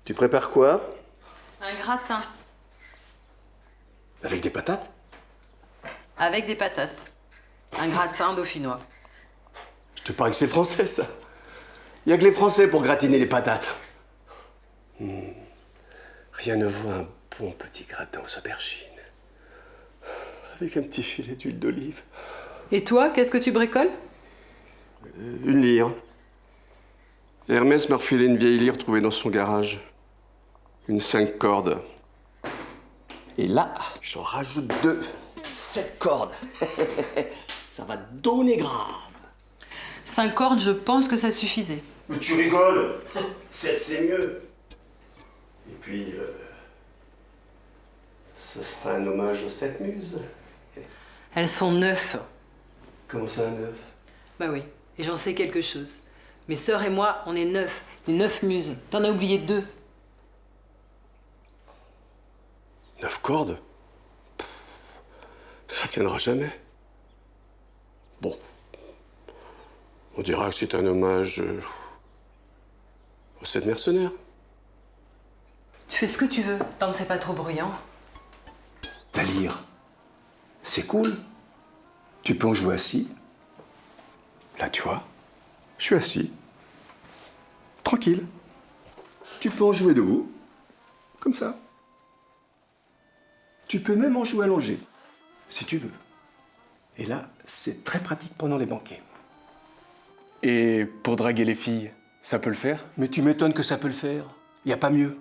Tu prépares quoi? Un gratin. Avec des patates? Avec des patates. Un gratin dauphinois. Je te parie que c'est français, ça. Il n'y a que les Français pour gratiner les patates. Rien ne vaut un bon petit gratin aux aubergines. Avec un petit filet d'huile d'olive. Et toi, qu'est-ce que tu bricoles? Une lyre. Hermès m'a refilé une vieille lyre trouvée dans son garage. Une 5 cordes. Et là, j'en rajoute 2. 7 cordes. Ça va donner grave. 5 cordes, je pense que ça suffisait. Mais tu rigoles. 7, c'est mieux. Et puis, ça sera un hommage aux 7 muses. Elles sont 9. Comment ça, 9? Bah oui, et j'en sais quelque chose. Mes sœurs et moi, on est 9. Les 9 muses. T'en as oublié 2. 9 cordes? Ça tiendra jamais. Bon. On dira que c'est un hommage aux 7 mercenaires. Tu fais ce que tu veux, tant que c'est pas trop bruyant. La lyre, c'est cool. Tu peux en jouer assis. Là, tu vois, je suis assis. Tranquille. Tu peux en jouer debout. Comme ça. Tu peux même en jouer allongé, si tu veux. Et là, c'est très pratique pendant les banquets. Et pour draguer les filles, ça peut le faire? Mais tu m'étonnes que ça peut le faire. Y a pas mieux.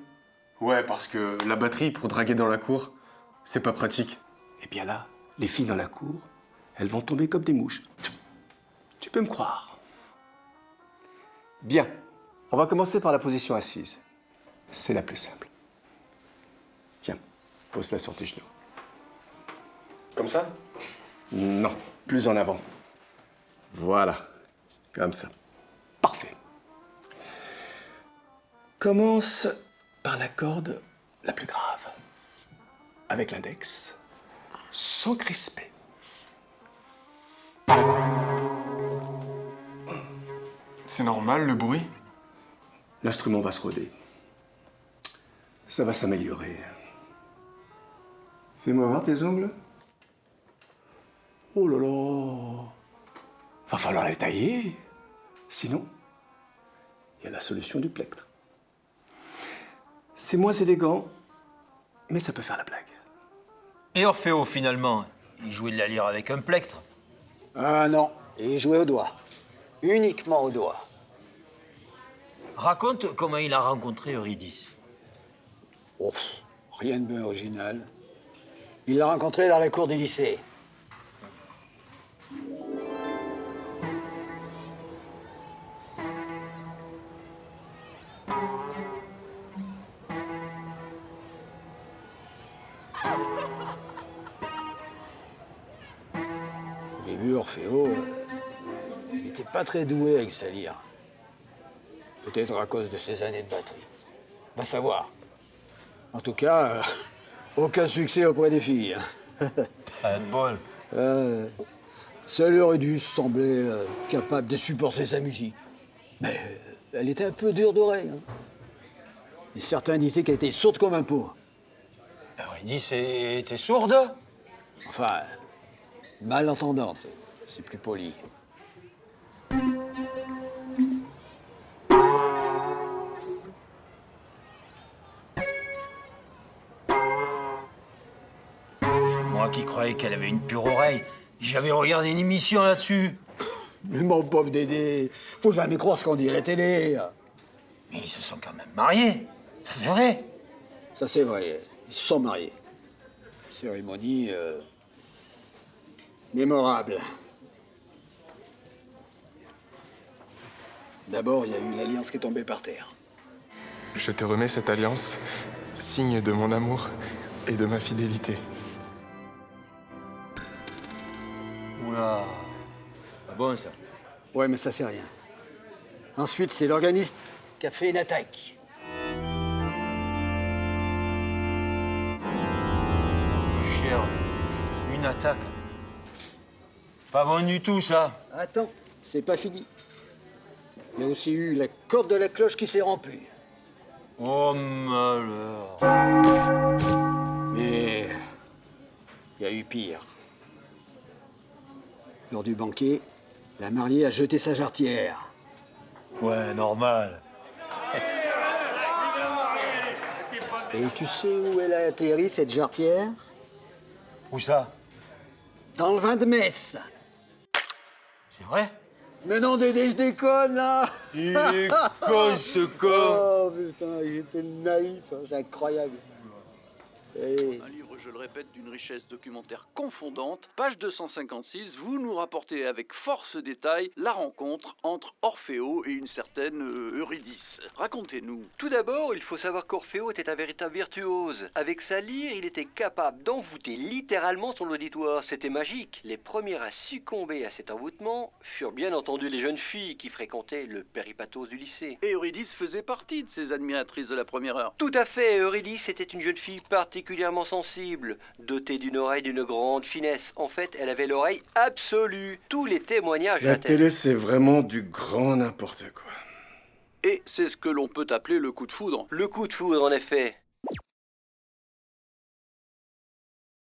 Ouais, parce que la batterie pour draguer dans la cour, c'est pas pratique. Eh bien là, les filles dans la cour, elles vont tomber comme des mouches. Tu peux me croire. Bien. On va commencer par la position assise. C'est la plus simple. Tiens, pose-la sur tes genoux. Comme ça? Non, plus en avant. Voilà, comme ça. Parfait. Commence par la corde la plus grave. Avec l'index, sans crisper. C'est normal, le bruit? L'instrument va se roder. Ça va s'améliorer. Fais-moi voir tes ongles. Oh là là. Va falloir les tailler. Sinon, il y a la solution du plectre. C'est moins élégant, mais ça peut faire la blague. Et Orfeo, finalement, il jouait de la lyre avec un plectre. Ah non, il jouait au doigt. Uniquement au doigt. Raconte comment il a rencontré Eurydice. Oh, rien de bien original. Il l'a rencontré dans la cour du lycée. Au début, Orfeo, il n'était pas très doué avec sa lyre. Peut-être à cause de ses années de batterie. Va savoir. En tout cas, aucun succès auprès des filles. Pas de bol. Seule Eurydice semblait capable de supporter sa musique. Mais elle était un peu dure d'oreille. Et certains disaient qu'elle était sourde comme un pot. Eurydice était sourde? Enfin, malentendante, c'est plus poli. Moi qui croyais qu'elle avait une pure oreille, j'avais regardé une émission là-dessus. Mais mon pauvre Dédé, faut jamais croire ce qu'on dit à la télé. Mais ils se sont quand même mariés. Ça, c'est vrai. Ça, c'est vrai, ils se sont mariés. Cérémonie mémorable. D'abord, il y a eu l'alliance qui est tombée par terre. Je te remets cette alliance, signe de mon amour et de ma fidélité. Oula. Pas bon, ça. Ouais, mais ça, c'est rien. Ensuite, c'est l'organiste qui a fait une attaque. Plus cher. Une attaque. Pas bon du tout, ça. Attends, c'est pas fini. Il y a aussi eu la corde de la cloche qui s'est rompue. Oh malheur. Mais il y a eu pire. Lors du banquet, la mariée a jeté sa jarretière. Ouais, normal. Et tu sais où elle a atterri, cette jarretière? Où ça? Dans le vin de messe. C'est vrai? Mais non, Dédé, je déconne, là. Il est con, ce con. Oh, putain, j'étais naïf, hein, c'est incroyable. Eh. Un livre, je le répète, d'une richesse documentaire confondante. Page 256, vous nous rapportez avec force détail la rencontre entre Orfeo et une certaine Eurydice. Racontez-nous. Tout d'abord, il faut savoir qu'Orfeo était un véritable virtuose. Avec sa lyre, il était capable d'envoûter littéralement son auditoire. C'était magique. Les premières à succomber à cet envoûtement furent bien entendu les jeunes filles qui fréquentaient le péripatos du lycée. Et Eurydice faisait partie de ces admiratrices de la première heure. Tout à fait, Eurydice était une jeune fille particulièrement sensible, dotée d'une oreille d'une grande finesse. En fait, elle avait l'oreille absolue. Tous les témoignages La l'attestent. télé, c'est vraiment du grand n'importe quoi. Et c'est ce que l'on peut appeler le coup de foudre. Le coup de foudre, en effet.